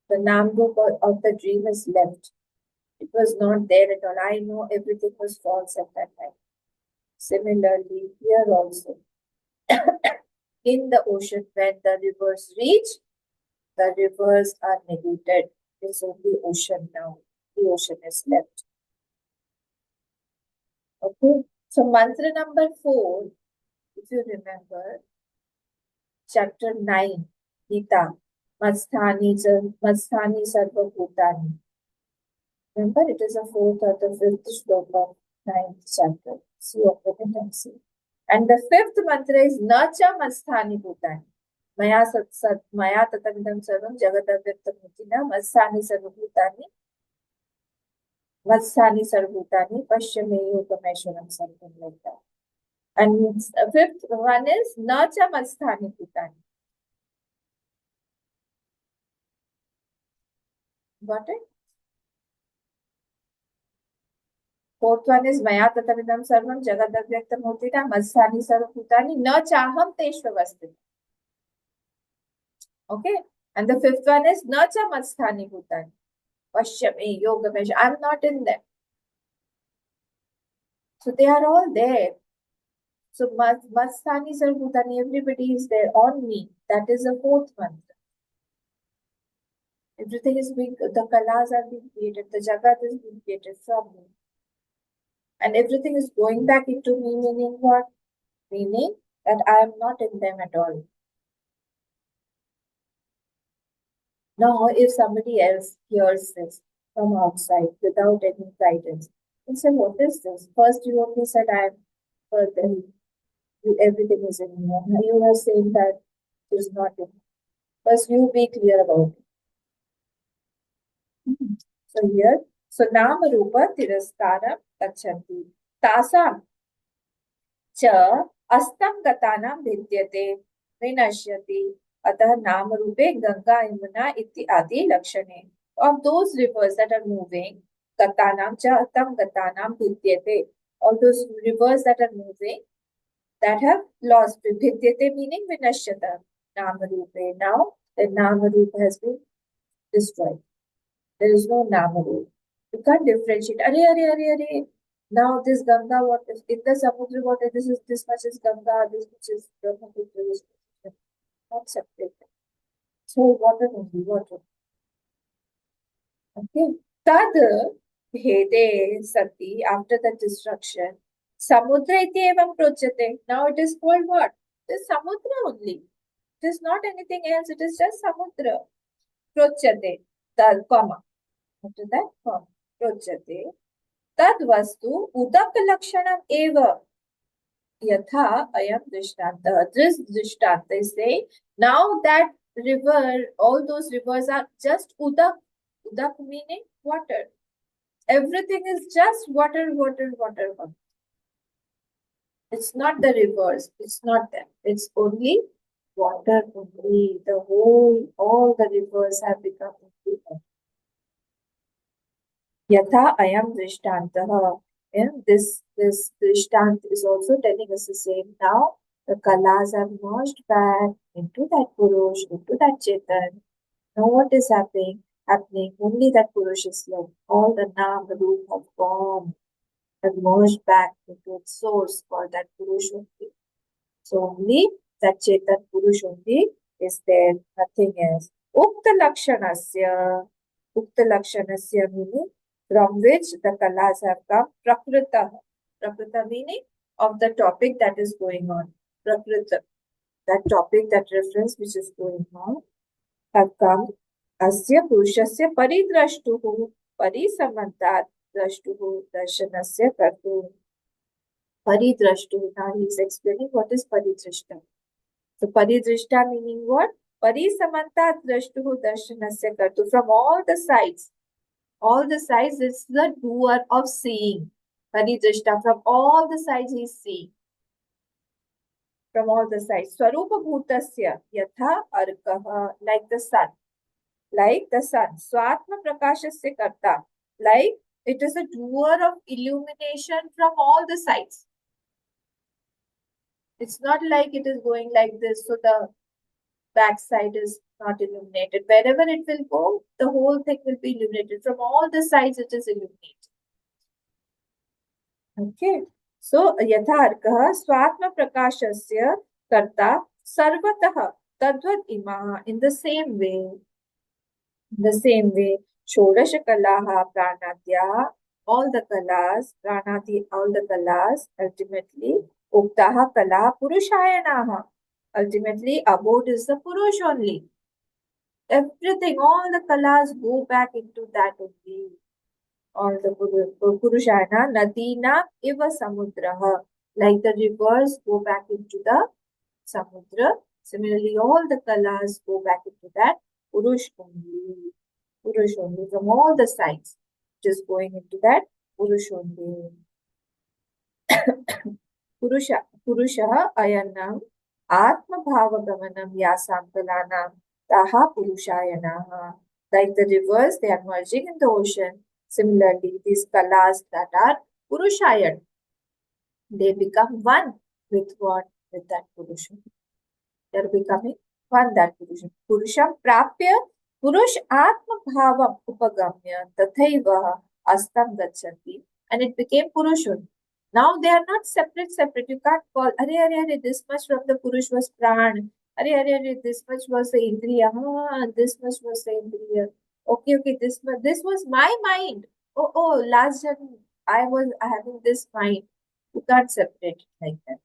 The Namruk of the dream is left. It was not there at all. I know everything was false at that time. Similarly, here also. In the ocean, when the rivers reach, the rivers are negated. It's only ocean now. The ocean is left. Okay. So mantra number 4, if you remember, chapter 9, Gita, Masthani Sarva Bhutani. Remember, it is a 4th or the 5th shloka of 9th chapter. See, open it and see. And the 5th mantra is Nacha Masthani Bhutani. Maya tatamidam sarvam jagat avyaktamutina Masthani Sarva Bhutani. Masthani Sarva Bhutani Pasyameyo Kameshwaram, something like that. And the 5th one is Nacha Masthani Bhutani. Got it? 4th one is Maya tatamidam sarvam jagat avyaktamutina Masthani Sarva Bhutani na chaham teshvavasthi. Okay? And the 5th one is Nacha Masthani Bhutani. Pashyame Yoga Mesh. I'm not in them. So they are all there. So Masthani Sarva Bhutani, everybody is there on me. That is the 4th mantra. Everything is being, the kalas are being created, the jagat is being created from me. And everything is going back into me, meaning what? Meaning that I am not in them at all. Now, if somebody else hears this from outside without any guidance, and say, what is this? First, you only said, I am further. Everything is in me. Now you are saying that it is not in me. First, you be clear about it. So here, so Nama Rupa Tiraskara Gachanti. Tasam Cha Astam Gatanam Vidyate Vinashyati Atah Nama Rupe Ganga Yamuna Iti Adi Lakshane. Of those rivers that are moving, Gatanam Cha Astam Gatanam Vidyate. All those rivers that are moving, that have lost. Vidyate meaning Vinashyata. Nama Rupe. Now, the Nama Rupa has been destroyed. There is no Nama Rupa. You can't differentiate. Are. Now this Ganga water, in the Samudra water, this much is Ganga, this much is Brahmaputra, this much is not separated. So water only, water. Okay. Tad Bhede Sati, after the destruction, Samudra iti evam prochate. Now it is called what? It is Samudra only. It is not anything else. It is just Samudra. Prochate. Tad, comma. After that, comma. Prochate. Tad vastu udak lakshanam eva. Yatha ayam drishtanta. This drishtanta is saying, now that river, all those rivers are just udak. Udak meaning water. Everything is just water, water, water, water. It's not the rivers. It's not that. It's only water only. The whole, all the rivers have become only water. Yatha ayam drishtantah. And this drishtant is also telling us the same. Now the kalas have merged back into that Purush, into that Chetan. Now what is happening? Only that Purush is left. All the Nam, the root have gone and merged back into its source called that Purush only. So only that Chetan Purush only is there, nothing else. Ukta Lakshanasya meaning from which the kalas have come, Prakrita. Prakrita meaning of the topic that is going on. Prakrita, that topic, that reference which is going on, have come. Asya Purushasya Paridrashtuhu Parisamantat Drashtuhu Darshanasya Kartu. Paridrashtuhu. Now he is explaining what is Paridrashta. So Paridrishta meaning what? Parisamantat Drashtuhu Darshanasya Kartu. From all the sides it's the doer of seeing. Paridrishta, from all the sides he is seeing. From all the sides. Swarupa Bhutasya Yatha Arkaha, like the sun. Like the sun. Swatma Prakashasya Karta, like it is a doer of illumination from all the sides. It's not like it is going like this, so the back side is not illuminated. Wherever it will go, the whole thing will be illuminated. From all the sides, it is illuminated. Okay. So, Yatharkaha Swatma Prakashasya Karta Sarvataha Tadvat Imaha. In the same way, Shodasha Kalaha Pranadya, all the kalas, ultimately, Uktaha Kala Purushayanaha. Ultimately, abode is the Purush only. Everything, all the kalas go back into that only. All the Purushayana, Nadina Iva Samudraha. Like the rivers go back into the Samudra. Similarly, all the kalas go back into that Purush only. Purush only from all the sides. Just going into that Purush only. Purusha ayanam Atma Bhava Gamanam Yasam Kalanam Taha Purushayanaha. Like the rivers, they are merging in the ocean. Similarly, these kalas that are Purushayan, they become one with what? With that Purusha. They are becoming one that Purusha. Purusham Prapya Purush Atma Bhavam Upagamya Tathaiva Astam Gachanti. And it became Purushun. Now they are not separate. You can't call, Are, this much from the Purush was Pran. Are, this much was the Indriya. This much was the Indriya. Okay, this was my mind. Oh, last time I was having this mind. You can't separate it like that.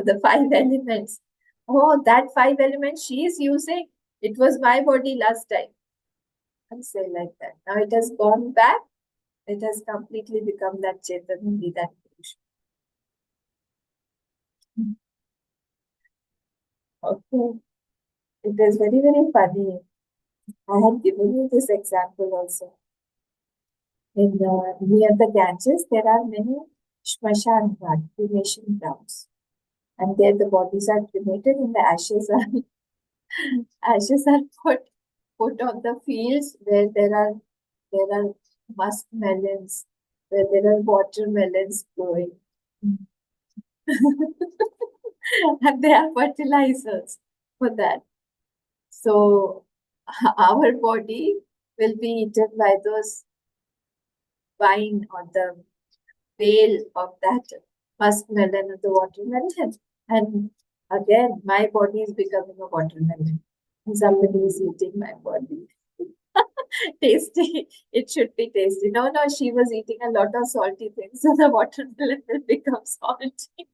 The 5 elements. Oh, that 5 elements she is using. It was my body last time. I'm saying like that. Now it has gone back. It has completely become that Chetan, only that Purush. Okay. It is very, very funny. I had given you this example also. In near the Ganges, there are many Shmashan Ghat, cremation grounds. And there the bodies are cremated and the ashes are put on the fields where there are musk melons, where there are watermelons growing. And they are fertilizers for that. So our body will be eaten by those vine or the bale of that muskmelon or the watermelon. And again, my body is becoming a watermelon. Somebody is eating my body. tasty. It should be tasty. No, no, she was eating a lot of salty things, so the watermelon will become salty.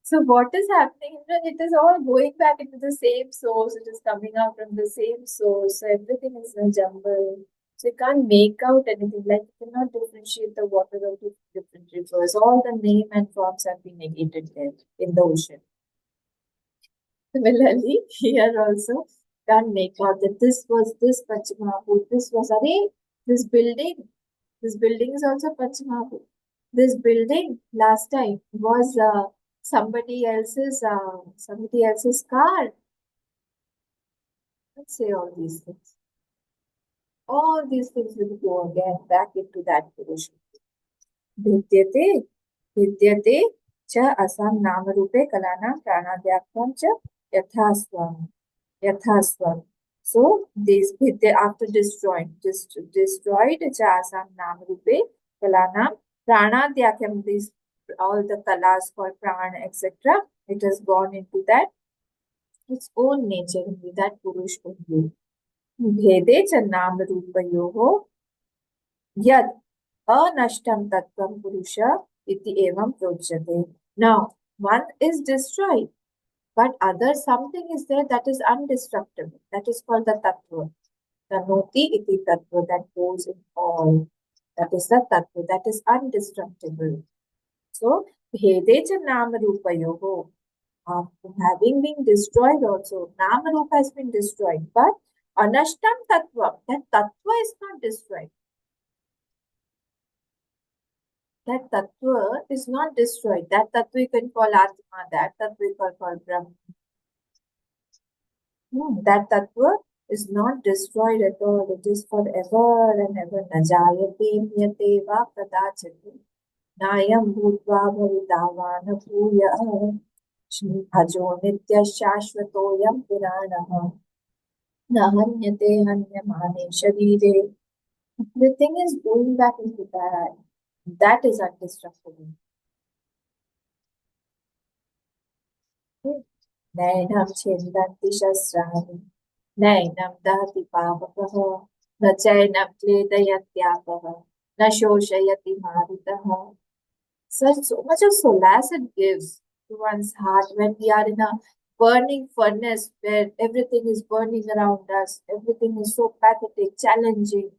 So what is happening? It is all going back into the same source. It is coming out from the same source. So everything is in a jumble. So you can't make out anything. Like you cannot differentiate the water of different rivers. All the name and forms have been negated there in the ocean. Similarly, here also can't make out that this was this Panchamahabhut, this was this building. This building is also Panchamahabhut. This building last time was somebody else's car. Let's say all these things. All these things will go again back into that position. भिद्यते भिद्यते च असं नामरूपे कलानां प्राणाद्याख्यं च यथास्वम्. So this भिद्य after destroyed च असं नामरूपे कलानां प्राणाद्याख्यं, these all the kalas for prana etc. It has gone into that its own nature only, that purush only. भेदे च नाम रूपयोः यद anashtam tattvam purusha iti evam prochate. Now, one is destroyed, but other something is there that is undestructible. That is called the tattva. Tanoti iti tattva, that goes in all. That is the tattva, that is undestructible. So, bhede cha nama rupayoho. Having been destroyed also, nama rupa has been destroyed, but anashtam tattva, that tattva is not destroyed. That tattva is not destroyed. That tattva you can call Atma, that tattva you can call Brahma. That tattva is not destroyed at all. It is forever and ever. Najayate miyate va kadachate. Nayam bhutva bhavidavana bhuya. Bhajo nitya shashvatoyam puranaha. Nahanyate hanyamane sharire. Everything is going back into that. That is undestructible. नैनं छिन्दन्ति शस्त्राणि नैनं दहति पावकः न चैनं क्लेदयत्यापः न शोषयति मारुतः. So much of solace it gives to one's heart when we are in a burning furnace where everything is burning around us. Everything is so pathetic, challenging.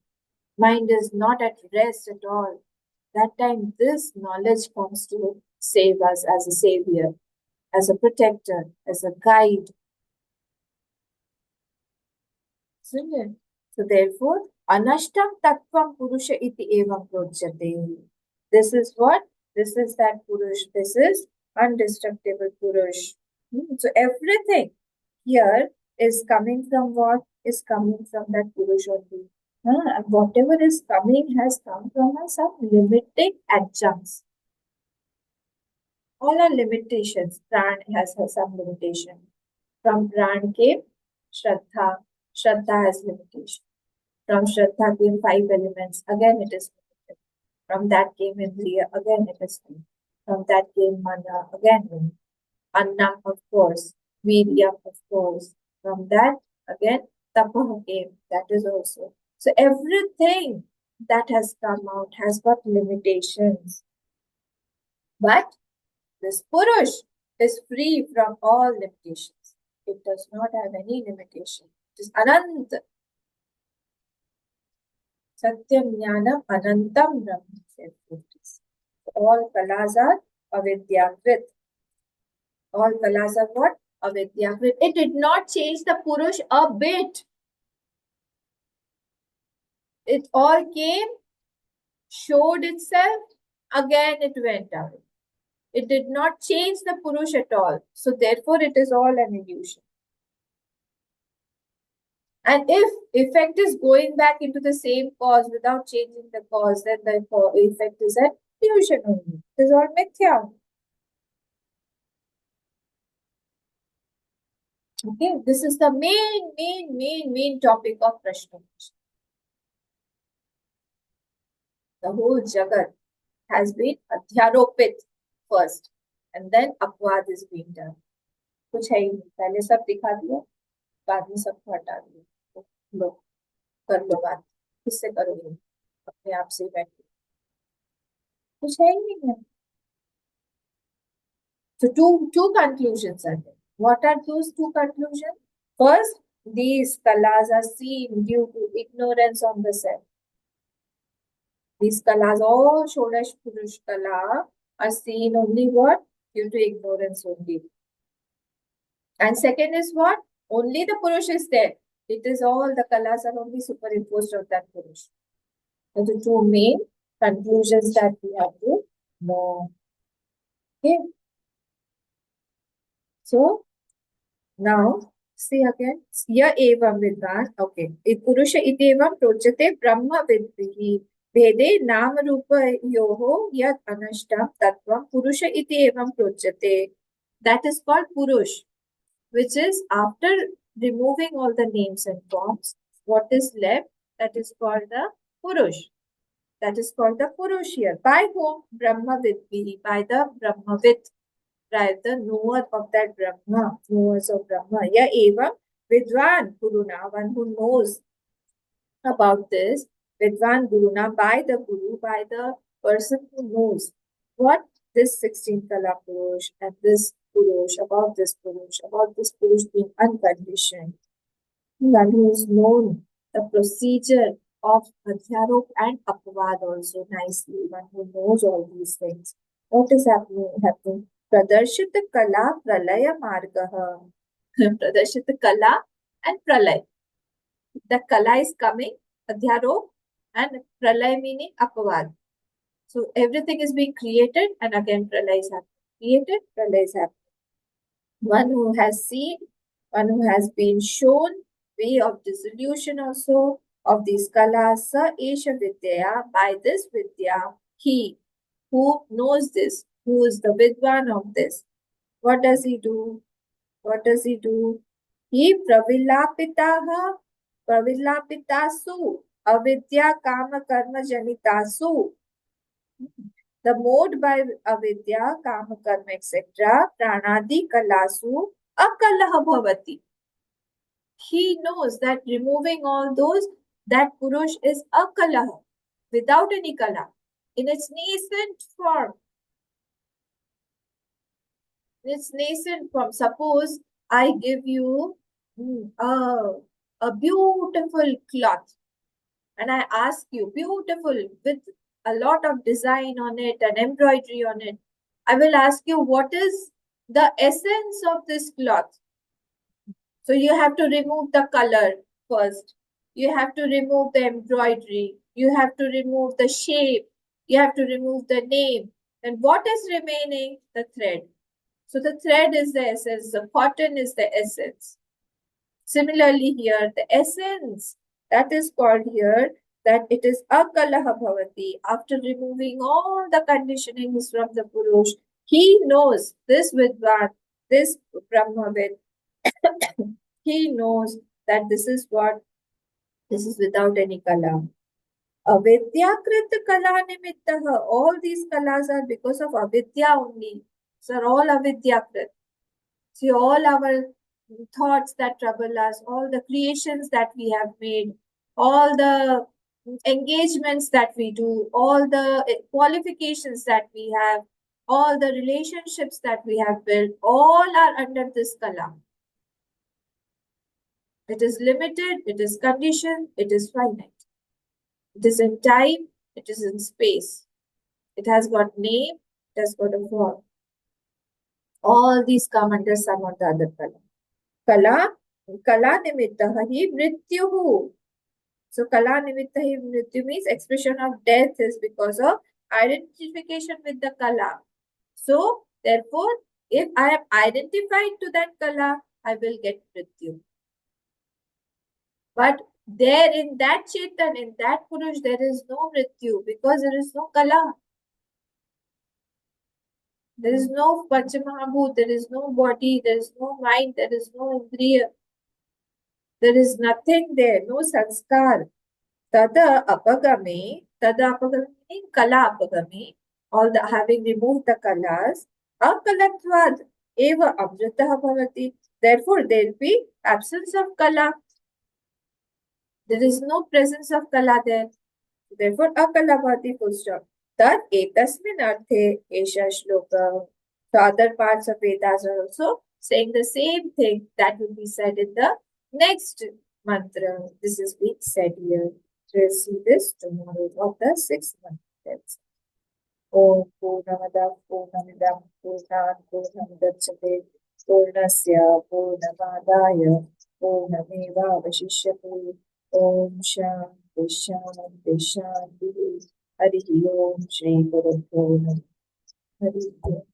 Mind is not at rest at all. That time this knowledge comes to save us as a savior, as a protector, as a guide. Isn't it? So therefore, anashtam tattvam purusha iti evam projyate. This is what? This is that purush. This is undestructible purush. So everything here is coming from what? Is coming from that purush only. And whatever is coming has come from some limiting adjuncts. All are limitations. Pran has some limitation. From Pran came Shraddha. Shraddha has limitation. From Shraddha came 5 elements. Again it is limited. From that came Indriya. Again it is limited. From that came Mana. Again limited. Annam, of course. Viryam, of course. From that, again, Tapah came. That is also. So everything that has come out has got limitations. But this Purush is free from all limitations. It does not have any limitation. It is Ananta. Satyam Jnanam Anantam Brahma. All kalas are avidyakrit. All kalas are what? Avidyakrit. It did not change the Purush a bit. It all came, showed itself, again it went away. It did not change the Purush at all. So therefore it is all an illusion. And if effect is going back into the same cause without changing the cause, then the effect is an illusion only. It is all mithya. Okay, this is the main topic of Prashnopanishad. The whole jagat has been Adhyaropit first, and then Apawad is being done. कुछ है ही नहीं, पहले सब दिखा दिया, बाद में सबको हटा दिया. तो लो कर लो बात, किससे करोगे? अपने आप से बैठ के, कुछ है ही नहीं है। So two conclusions are there. What are those two conclusions? First, these kalas are seen due to ignorance on the self. These kalas, all Shodash Purush kala, are seen only what? Due to ignorance only. And second is what? Only the Purush is there. It is all the kalas are only superimposed on that Purush. So the two main conclusions that we have to know. Okay. So now see again. Ya evam vidvan. Okay. Purusha itevam projate brahma vidvihi. Vede nam rupa yoho yat anashtam tattvam purusha iti evam projate. That is called purush, which is after removing all the names and forms, what is left? That is called the purush. That is called the purush here. By whom? Brahma vidvihi. By the Brahmavid. Right, the knower of that Brahma, knowers of Brahma. Ya eva vidvan guruna, one who knows about this, vidvan guruna, by the guru, by the person who knows what this 16 kala purush and this purush, about this purush being unconditioned. One who has known the procedure of Adhyaropa and Apawad also nicely, one who knows all these things. What is happening? Pradarshit Kala Pralaya Margaha. Pradarshit Kala and Pralay. The Kala is coming, Adhyaropa, and Pralay meaning Apawad. So everything is being created and again Pralay is happening. Created, Pralay is happening. One who has seen, one who has been shown way of dissolution also of these kalas, sa esha vidya, by this vidya, he who knows this, who is the vidwan of this, what does he do? What does he do? He pravilapitasu, avidya kama karma janitasu. The mode by avidya, kama karma, etc. Pranadi kalasu akalah bhavati. He knows that removing all those, that purush is akalah, without any kala, in its nascent form. In its nascent form. Suppose I give you a beautiful cloth and I ask you, beautiful, with a lot of design on it and embroidery on it. I will ask you, what is the essence of this cloth? So you have to remove the color first. You have to remove the embroidery. You have to remove the shape. You have to remove the name. And what is remaining? The thread. So the thread is the essence. The cotton is the essence. Similarly here, the essence, that is called here, that it is akalaha bhavati. After removing all the conditionings from the Purush, he knows this vidvan, this Brahmavid, he knows that this is what, this is without any kala. Avidyakrit kala nimittaha. All these kalas are because of avidya only. So are all avidyakrit. See, all our thoughts that trouble us, all the creations that we have made, all the engagements that we do, all the qualifications that we have, all the relationships that we have built, all are under this kala. It is limited, it is conditioned, it is finite. It is in time, it is in space. It has got name, it has got a form. All these come under some or the other kala. Kala nimittaha hi mrityuhu. So kala nimittaha hi mrityu means expression of death is because of identification with the kala. So therefore, if I am identified to that kala, I will get mrityu. But there in that Chetan, in that Purush, there is no Mrityu because there is no Kala. There is no Panchamahabhut, there is no body, there is no mind, there is no Indriya. There is nothing there, no Sanskar. Tada Apagame meaning Kala Apagame, all the having removed the Kalas, Akalatvad Eva Amritaha Bhavati. Therefore, there will be absence of Kala. There is no presence of kala there. Therefore, akala bhati full stop. That etasmin arthe esha shloka. The other parts of Vedas are also saying the same thing that will be said in the next mantra. This is being said here. So we'll see this tomorrow of the sixth mantra. Om Purnamada Purnamidam Purnat Purnamudachyate Purnasya Purnamadaya Purnameva Vashishyate Om Shanti Shanti Shanti Hari Om Shri Guru Hari Om.